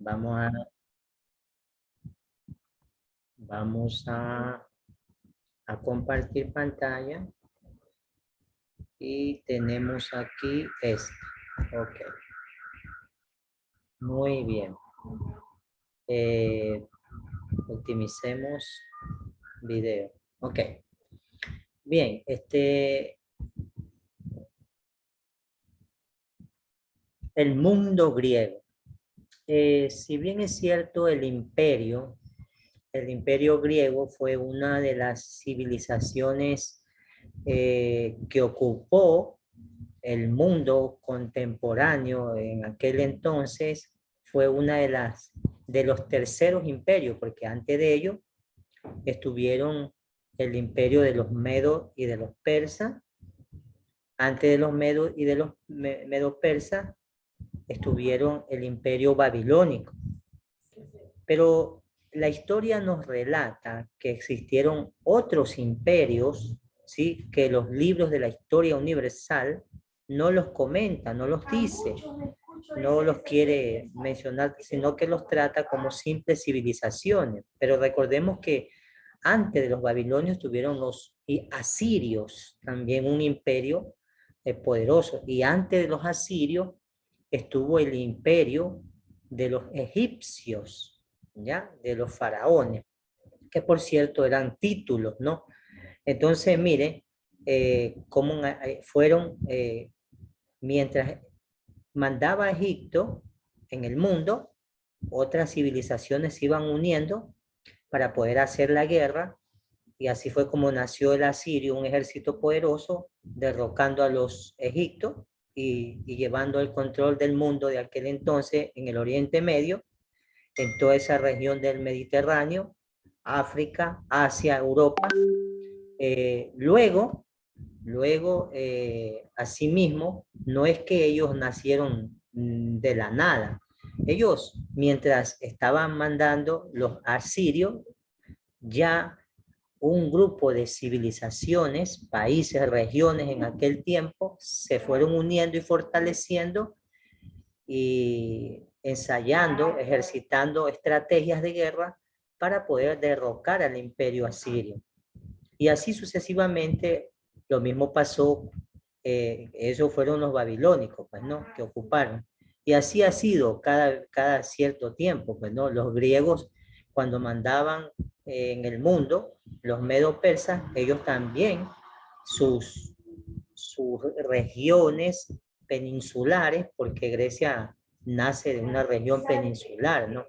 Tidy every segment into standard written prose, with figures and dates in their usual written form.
Vamos a, vamos a compartir pantalla y tenemos aquí esto. Ok, muy bien. Optimicemos video. Ok, bien. El mundo griego. Si bien es cierto, el imperio griego fue una de las civilizaciones que ocupó el mundo contemporáneo en aquel entonces. Fue una de los terceros imperios, porque antes de ello estuvieron el imperio de los medos y de los persas. Antes de los medos y de los medos persas estuvieron el imperio babilónico. Pero la historia nos relata que existieron otros imperios, ¿sí?, que los libros de la historia universal no los comenta, no los dice, no los quiere mencionar, sino que los trata como simples civilizaciones. Pero recordemos que antes de los babilonios tuvieron los asirios, también un imperio poderoso, y antes de los asirios estuvo el imperio de los egipcios, ¿ya? De los faraones, que por cierto eran títulos, ¿no? Entonces, mire, cómo fueron, mientras mandaba a Egipto en el mundo, otras civilizaciones se iban uniendo para poder hacer la guerra, y así fue como nació el asirio, un ejército poderoso, derrocando a los egipcios y llevando el control del mundo de aquel entonces en el Oriente Medio, en toda esa región del Mediterráneo, África, Asia, Europa. Asimismo, no es que ellos nacieron de la nada. Ellos, mientras estaban mandando los asirios, ya un grupo de civilizaciones, países, regiones en aquel tiempo se fueron uniendo y fortaleciendo y ensayando, ejercitando estrategias de guerra para poder derrocar al imperio asirio. Y así sucesivamente, lo mismo pasó, esos fueron los babilónicos, pues, ¿no?, que ocuparon. Y así ha sido cada cierto tiempo, pues, ¿no? Los griegos, cuando mandaban en el mundo, los medo-persas, ellos también, sus regiones peninsulares, porque Grecia nace de una región peninsular, ¿no?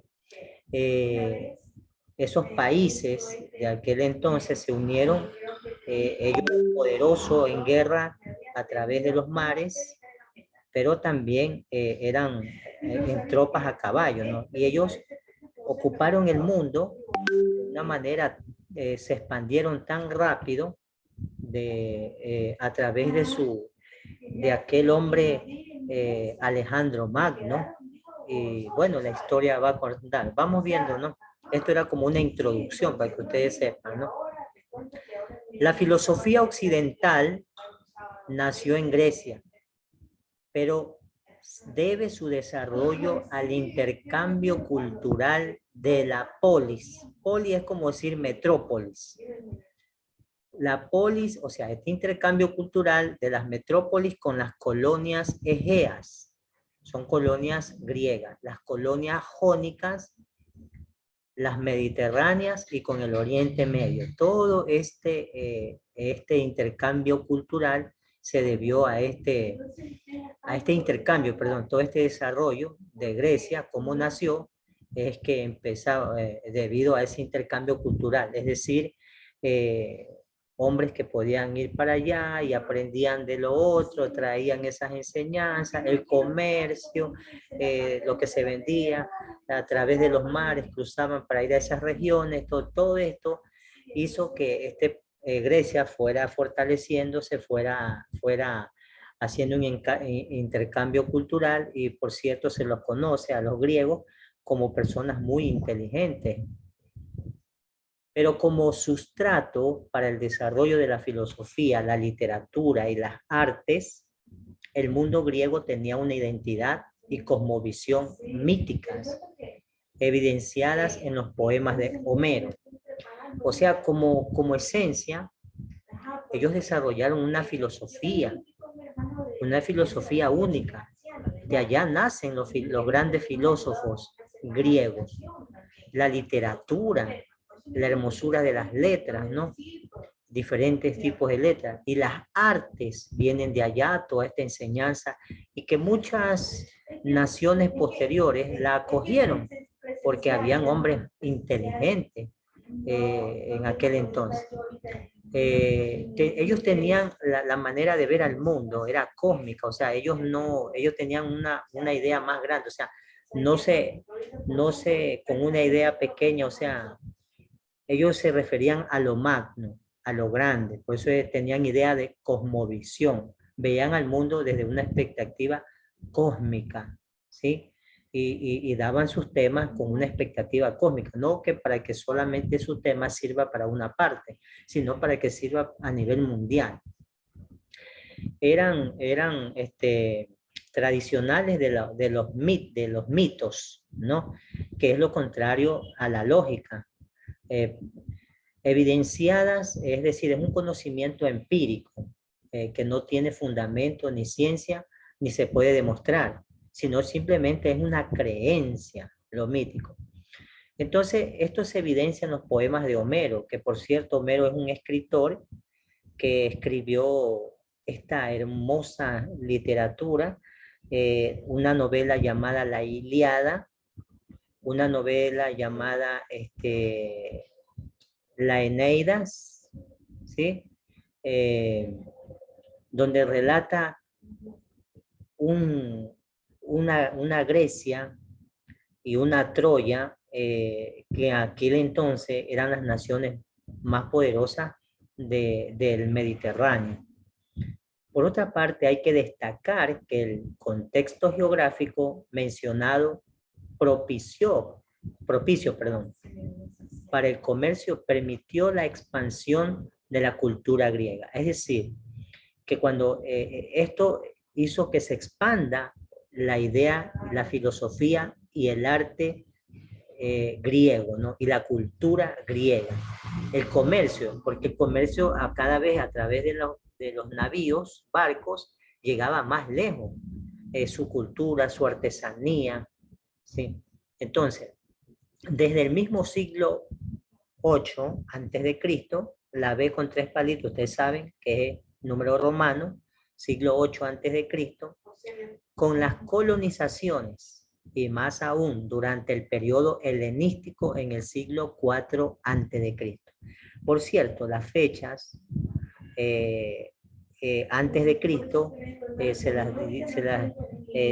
Esos países de aquel entonces se unieron, ellos poderosos en guerra a través de los mares, pero también eran en tropas a caballo, ¿no? Y ellos ocuparon el mundo de una manera, se expandieron tan rápido a través de aquel hombre Alejandro Magno. Y bueno, la historia va a contar. Vamos viendo, ¿no? Esto era como una introducción para que ustedes sepan, ¿no? La filosofía occidental nació en Grecia, pero debe su desarrollo al intercambio cultural de la polis. Polis es como decir metrópolis. La polis, o sea, este intercambio cultural de las metrópolis con las colonias egeas. Son colonias griegas. Las colonias jónicas, las mediterráneas y con el Oriente Medio. Todo este intercambio cultural se debió a este intercambio, perdón, todo este desarrollo de Grecia, cómo nació, es que empezó debido a ese intercambio cultural, es decir, hombres que podían ir para allá y aprendían de lo otro, traían esas enseñanzas, el comercio, lo que se vendía a través de los mares, cruzaban para ir a esas regiones, todo esto hizo que Grecia fuera fortaleciéndose, fuera haciendo un intercambio cultural, y por cierto se los conoce a los griegos como personas muy inteligentes. Pero como sustrato para el desarrollo de la filosofía, la literatura y las artes, el mundo griego tenía una identidad y cosmovisión míticas. evidenciadas en los poemas de Homero. O sea, como esencia, ellos desarrollaron una filosofía única. De allá nacen los grandes filósofos griegos, la literatura, la hermosura de las letras, ¿no? Diferentes tipos de letras. Y las artes vienen de allá, toda esta enseñanza, y que muchas naciones posteriores la acogieron, porque habían hombres inteligentes en aquel entonces. Ellos tenían la manera de ver al mundo, era cósmica, o sea, ellos tenían una idea más grande, o sea, no se, con una idea pequeña, o sea, ellos se referían a lo magno, a lo grande, por eso tenían idea de cosmovisión, veían al mundo desde una expectativa cósmica, ¿sí? Y daban sus temas con una expectativa cósmica, no que para que solamente su tema sirva para una parte, sino para que sirva a nivel mundial. Eran tradicionales de los mitos, ¿no? Que es lo contrario a la lógica. Eh, Evidenciadas, es decir, es un conocimiento empírico que no tiene fundamento ni ciencia, ni se puede demostrar, sino simplemente es una creencia, lo mítico. Entonces, esto se evidencia en los poemas de Homero, que por cierto, Homero es un escritor que escribió esta hermosa literatura, una novela llamada La Ilíada, una novela llamada La Eneida, ¿sí? Donde relata una Grecia y una Troya que en aquel entonces eran las naciones más poderosas del Mediterráneo. Por otra parte, hay que destacar que el contexto geográfico mencionado propicio, para el comercio permitió la expansión de la cultura griega. Es decir, que cuando esto hizo que se expanda la idea, la filosofía y el arte griego, ¿no? Y la cultura griega. El comercio, porque el comercio a cada vez a través de los navíos, barcos, llegaba más lejos. Su cultura, su artesanía, ¿sí? Entonces, desde el mismo siglo 8 antes de Cristo, la B con 3 palitos, ustedes saben que es número romano, siglo 8 antes de Cristo, con las colonizaciones y más aún durante el periodo helenístico en el siglo 4 antes de Cristo. Por cierto, las fechas antes de Cristo,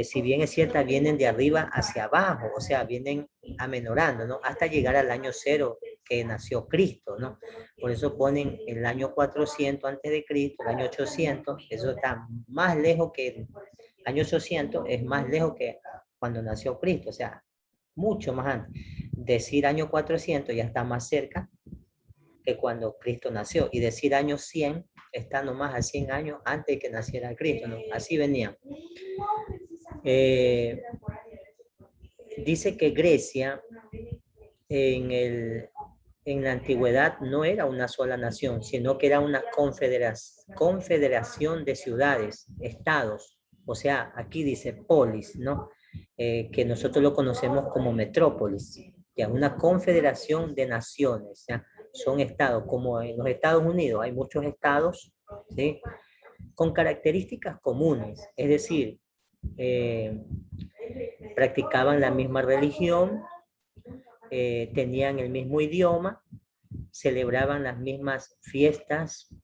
si bien es cierta, vienen de arriba hacia abajo, o sea, vienen amenorando, ¿no? Hasta llegar al año 0 que nació Cristo, ¿no? Por eso ponen el año 400 antes de Cristo, el año 800, eso está más lejos que el año 800, es más lejos que cuando nació Cristo, o sea, mucho más antes. Decir año 400 ya está más cerca que cuando Cristo nació, y decir año 100 está nomás a 100 años antes de que naciera Cristo, ¿no? Así venía. Dice que Grecia en la antigüedad no era una sola nación, sino que era una confederación de ciudades, estados, o sea, aquí dice polis, ¿no? Que nosotros lo conocemos como metrópolis, ya una confederación de naciones, ¿ya? Son estados, como en los Estados Unidos hay muchos estados, ¿sí? Con características comunes, es decir, practicaban la misma religión, tenían el mismo idioma, celebraban las mismas fiestas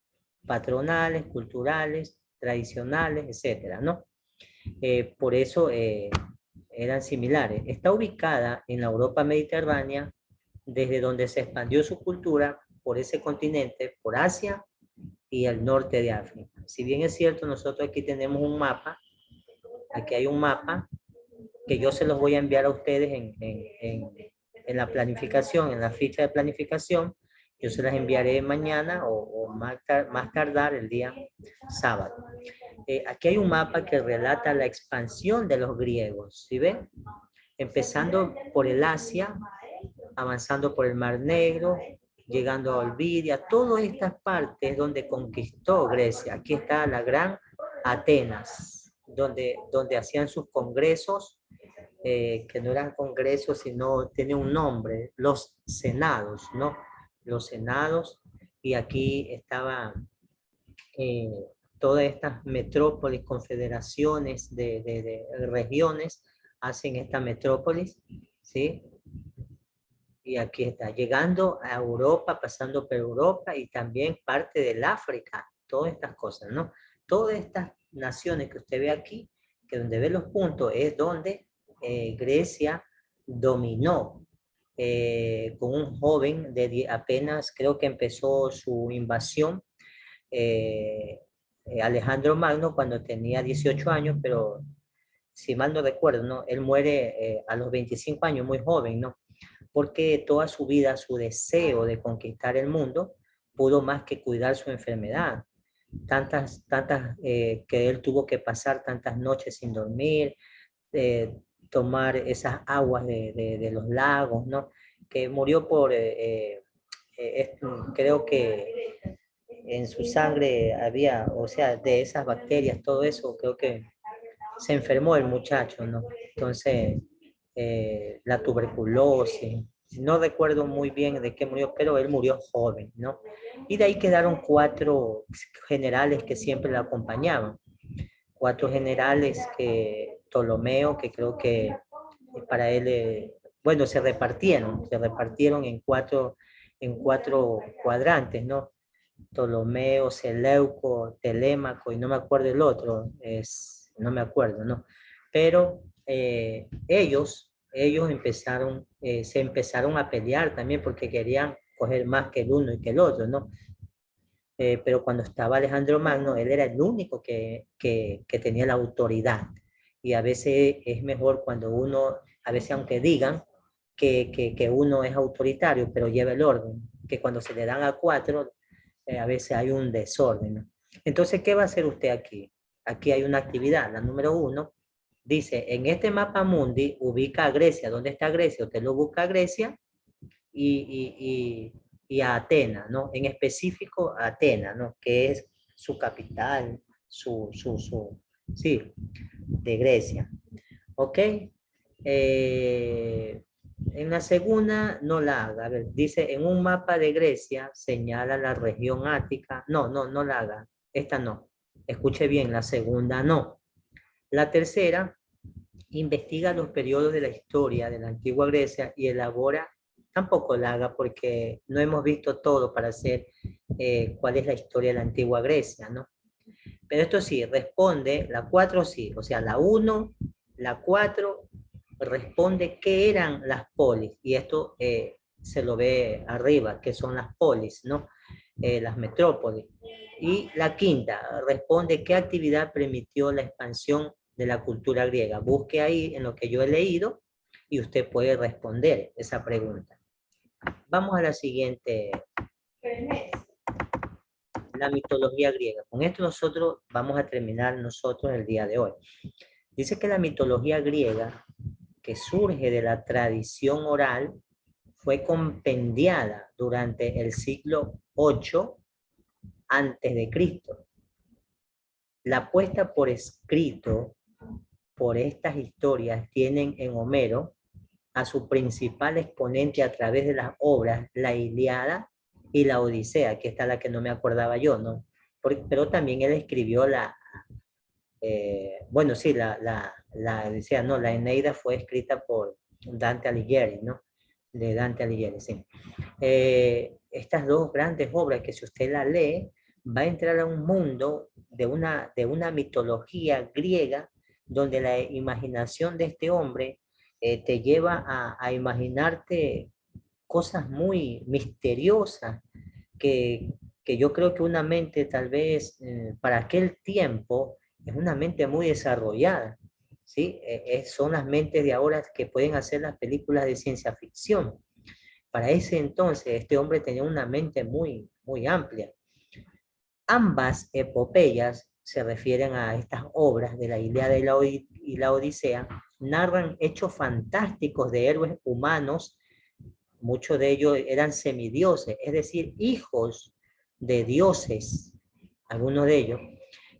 patronales, culturales, tradicionales, etcétera, ¿no? Por eso eran similares. Está ubicada en la Europa mediterránea, desde donde se expandió su cultura por ese continente, por Asia y el norte de África. Si bien es cierto, nosotros aquí tenemos un mapa, aquí hay un mapa que yo se los voy a enviar a ustedes en la planificación, en la ficha de planificación. Yo se las enviaré mañana o más tardar el día sábado. Aquí hay un mapa que relata la expansión de los griegos, ¿sí ven? empezando por el Asia, avanzando por el Mar Negro, llegando a Olbia, todas estas partes donde conquistó Grecia. Aquí está la gran Atenas, donde hacían sus congresos, que no eran congresos, sino tiene un nombre, los senados, ¿no? Los senados, y aquí estaban eh, todas estas metrópolis, confederaciones de regiones, hacen esta metrópolis, ¿sí? Y aquí está, llegando a Europa, pasando por Europa y también parte del África, todas estas cosas, ¿no? Todas estas naciones que usted ve aquí, que donde ve los puntos, es donde Grecia dominó con un joven de apenas, creo que empezó su invasión, eh, Alejandro Magno, cuando tenía 18 años, pero si mal no recuerdo, ¿no? Él muere a los 25 años, muy joven, ¿no? Porque toda su vida, su deseo de conquistar el mundo, pudo más que cuidar su enfermedad. Tantas que él tuvo que pasar tantas noches sin dormir, tomar esas aguas de los lagos, ¿no? Que murió por, creo que en su sangre había, o sea, de esas bacterias, todo eso, creo que se enfermó el muchacho, ¿no? Entonces, la tuberculosis, no recuerdo muy bien de qué murió, pero él murió joven, ¿no? Y de ahí quedaron 4 generales que siempre lo acompañaban. 4 generales que Ptolomeo, que creo que para él, bueno, se repartieron en cuatro cuadrantes, ¿no? Ptolomeo, Seleuco, Telémaco, y no me acuerdo el otro, no me acuerdo, ¿no? Pero ellos empezaron, se empezaron a pelear también porque querían coger más que el uno y que el otro, ¿no? Pero cuando estaba Alejandro Magno, él era el único que tenía la autoridad. Y a veces es mejor cuando uno, a veces aunque digan que uno es autoritario, pero lleva el orden, que cuando se le dan a 4, a veces hay un desorden, ¿no? Entonces, ¿qué va a hacer usted aquí? Aquí hay una actividad, la número 1, dice, en este mapa mundi ubica a Grecia. ¿Dónde está Grecia? Usted lo busca a Grecia y a Atenas, ¿no? En específico a Atenas, ¿no? Que es su capital, sí, de Grecia. ¿Ok? En la segunda no la haga. A ver, dice, en un mapa de Grecia señala la región ática. No la haga. Esta no. Escuche bien, la segunda no. La tercera, investiga los periodos de la historia de la antigua Grecia y elabora, tampoco la haga porque no hemos visto todo para hacer cuál es la historia de la antigua Grecia, ¿no? Pero esto sí, responde, la 4 sí, o sea, la 1, la 4 responde qué eran las polis, y esto se lo ve arriba, que son las polis, ¿no? Las metrópolis. Y la quinta responde qué actividad permitió la expansión de la cultura griega. Busque ahí en lo que yo he leído y usted puede responder esa pregunta. Vamos a la siguiente. La mitología griega. Con esto nosotros vamos a terminar nosotros el día de hoy. Dice que la mitología griega, que surge de la tradición oral, fue compendiada durante el siglo VIII antes de Cristo. La puesta por escrito por estas historias tienen en Homero a su principal exponente a través de las obras La Ilíada y La Odisea, que esta es la que no me acordaba yo, ¿no? Pero también él escribió bueno, sí, la Odisea, no, la Eneida fue escrita por Dante Alighieri, ¿no? De Dante Alighieri, sí. Estas 2 grandes obras que si usted la lee, va a entrar a un mundo de una mitología griega donde la imaginación de este hombre te lleva a imaginarte cosas muy misteriosas que, que yo creo que una mente tal vez para aquel tiempo es una mente muy desarrollada, ¿sí? Son las mentes de ahora que pueden hacer las películas de ciencia ficción. Para ese entonces este hombre tenía una mente muy, muy amplia. Ambas epopeyas se refieren a estas obras de la Ilíada y la Odisea narran hechos fantásticos de héroes humanos. Muchos de ellos eran semidioses, es decir, hijos de dioses, algunos de ellos.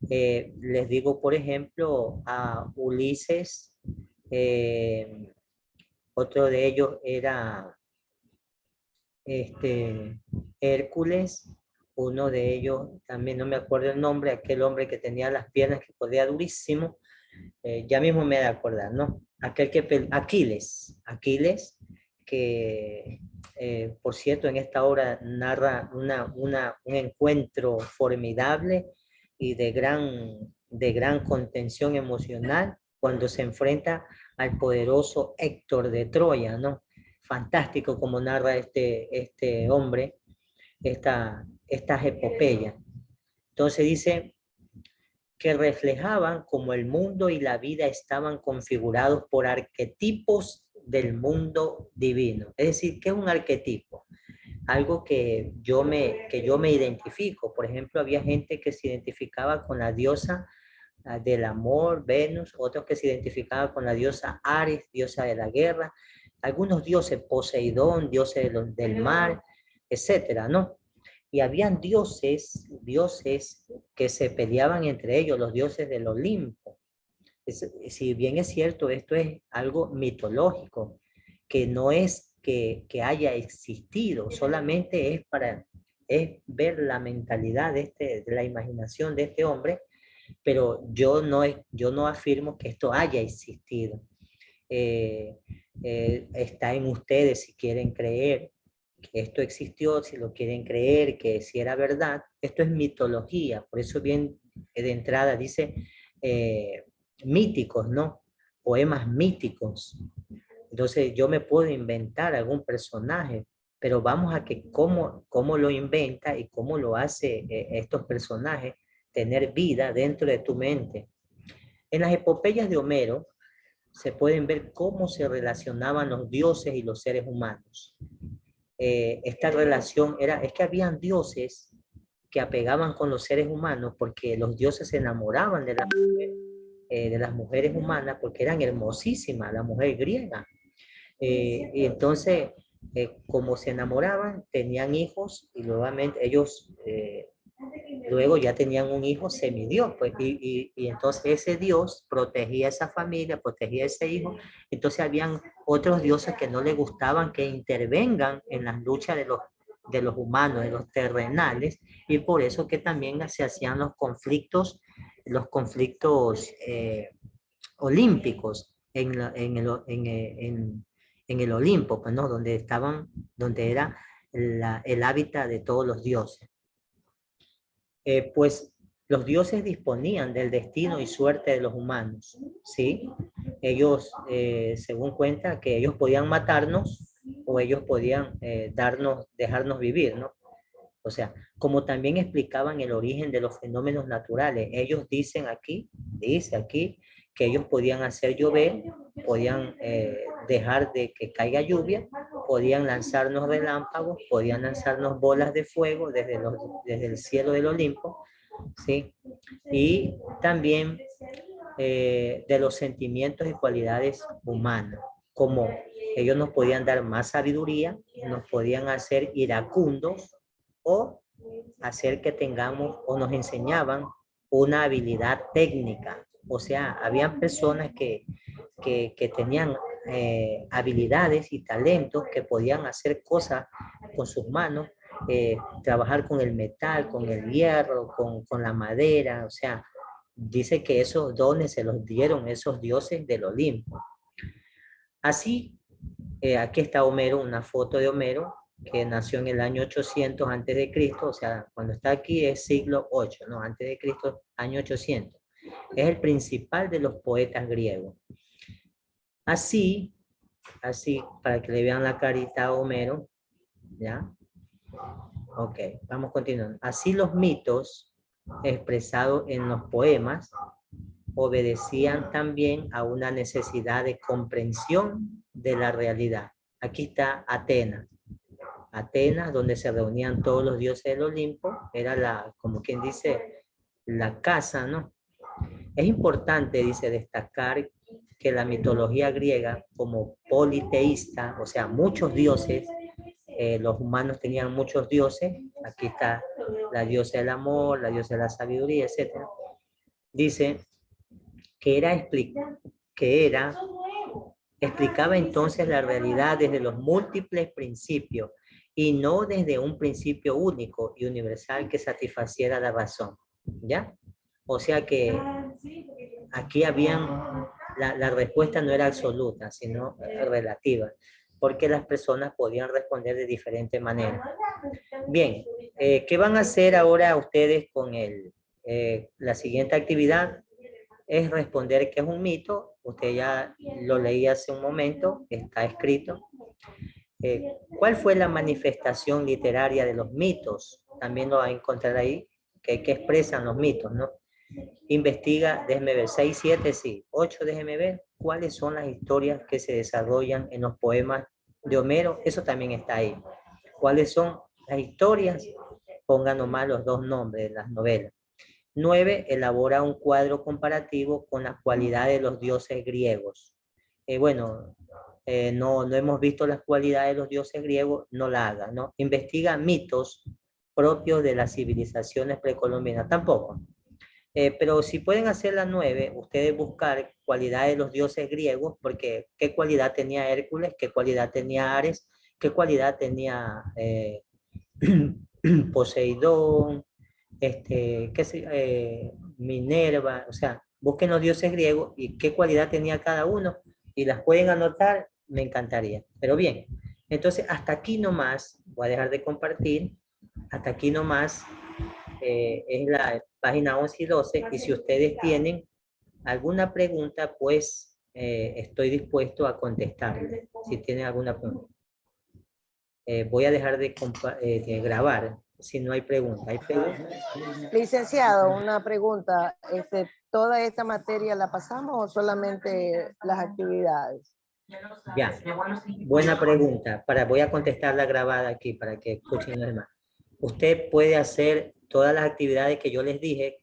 Les digo, por ejemplo, a Ulises, otro de ellos era Hércules, uno de ellos, también no me acuerdo el nombre, aquel hombre que tenía las piernas que podía durísimo, ya mismo me he de acordar, ¿no? Aquiles, que por cierto en esta obra narra un encuentro formidable y de gran contención emocional cuando se enfrenta al poderoso Héctor de Troya, ¿no? Fantástico como narra este hombre estas epopeyas. Entonces dice que reflejaban como el mundo y la vida estaban configurados por arquetipos del mundo divino. Es decir, ¿qué es un arquetipo? Algo que yo me identifico. Por ejemplo, había gente que se identificaba con la diosa del amor, Venus, otros que se identificaban con la diosa Ares, diosa de la guerra, algunos dioses, Poseidón, dioses del mar, etcétera, ¿no? Y habían dioses que se peleaban entre ellos, los dioses del Olimpo. Si bien es cierto, esto es algo mitológico, que no es que haya existido, solamente es ver la mentalidad de la imaginación de este hombre, pero yo no afirmo que esto haya existido. Está en ustedes si quieren creer que esto existió, si lo quieren creer, que si era verdad. Esto es mitología, por eso bien de entrada dice míticos, ¿no? Poemas míticos. Entonces yo me puedo inventar algún personaje, pero vamos a que cómo lo inventa y cómo lo hace estos personajes tener vida dentro de tu mente. En las epopeyas de Homero se pueden ver cómo se relacionaban los dioses y los seres humanos. Esta relación es que habían dioses que apegaban con los seres humanos porque los dioses se enamoraban de las mujeres humanas porque eran hermosísimas, la mujer griega. Y entonces, como se enamoraban, tenían hijos y nuevamente ellos luego ya tenían un hijo semidios, pues, y entonces ese dios protegía a esa familia, protegía a ese hijo. Entonces habían otros dioses que no les gustaban que intervengan en las luchas de los humanos, de los terrenales, y por eso que también se hacían los conflictos olímpicos en el Olimpo, pues, ¿no? Donde era el hábitat de todos los dioses. Pues los dioses disponían del destino y suerte de los humanos, ¿sí? Ellos, según cuenta, que ellos podían matarnos o ellos podían dejarnos vivir, ¿no? O sea, como también explicaban el origen de los fenómenos naturales. Ellos dice aquí, que ellos podían hacer llover, podían dejar de que caiga lluvia, podían lanzarnos relámpagos, podían lanzarnos bolas de fuego desde el cielo del Olimpo, ¿sí? Y también de los sentimientos y cualidades humanas, como ellos nos podían dar más sabiduría, nos podían hacer iracundos, o hacer que tengamos o nos enseñaban una habilidad técnica. O sea, habían personas que tenían habilidades y talentos que podían hacer cosas con sus manos, trabajar con el metal, con el hierro, con la madera. O sea, dice que esos dones se los dieron esos dioses del Olimpo. Así, aquí está Homero, una foto de Homero, que nació en el año 800 antes de Cristo, o sea, cuando está aquí es siglo 8, ¿no? Antes de Cristo, año 800. Es el principal de los poetas griegos. Así, para que le vean la carita a Homero, ¿ya? Ok, vamos continuando. Así los mitos expresados en los poemas obedecían también a una necesidad de comprensión de la realidad. Aquí está Atenas. Atenas, donde se reunían todos los dioses del Olimpo, era como quien dice, la casa, ¿no? Es importante, dice, destacar que la mitología griega, como politeísta, o sea, muchos dioses, los humanos tenían muchos dioses, aquí está la diosa del amor, la diosa de la sabiduría, etc. Dice que explicaba entonces la realidad desde los múltiples principios y no desde un principio único y universal que satisfaciera la razón, ¿ya? O sea que aquí la respuesta no era absoluta, sino relativa, porque las personas podían responder de diferente manera. Bien, ¿qué van a hacer ahora ustedes con la siguiente actividad? Es responder que es un mito. Usted ya lo leí hace un momento, está escrito. ¿Cuál fue la manifestación literaria de los mitos? También lo va a encontrar ahí, que expresan los mitos, ¿no? Investiga, déjeme ver, 6, 7, sí. 8, déjeme ver, ¿cuáles son las historias que se desarrollan en los poemas de Homero? Eso también está ahí. ¿Cuáles son las historias? Pongan nomás los dos nombres de las novelas. 9, elabora un cuadro comparativo con las cualidades de los dioses griegos. No hemos visto las cualidades de los dioses griegos, no la haga, ¿no? Investiga mitos propios de las civilizaciones precolombinas, tampoco. Pero si pueden hacer la 9, ustedes buscar cualidades de los dioses griegos, porque qué cualidad tenía Hércules, qué cualidad tenía Ares, qué cualidad tenía Poseidón, Minerva, o sea, busquen los dioses griegos y qué cualidad tenía cada uno y las pueden anotar, me encantaría. Pero bien, entonces hasta aquí nomás, voy a dejar de compartir, hasta aquí nomás es la página 11 y 12 y si ustedes tienen alguna pregunta, pues estoy dispuesto a contestarle, si tienen alguna pregunta. Voy a dejar de grabar si no hay pregunta. ¿Hay pregunta? Licenciado, una pregunta. ¿Toda esta materia la pasamos o solamente las actividades? Ya, buena pregunta. Voy a contestar la grabada aquí para que escuchen los demás. Usted puede hacer todas las actividades que yo les dije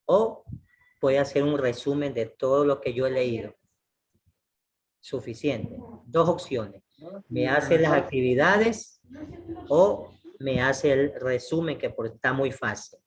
o puede hacer un resumen de todo lo que yo he leído. Suficiente. Dos opciones. Me hace las actividades o me hace el resumen que está muy fácil.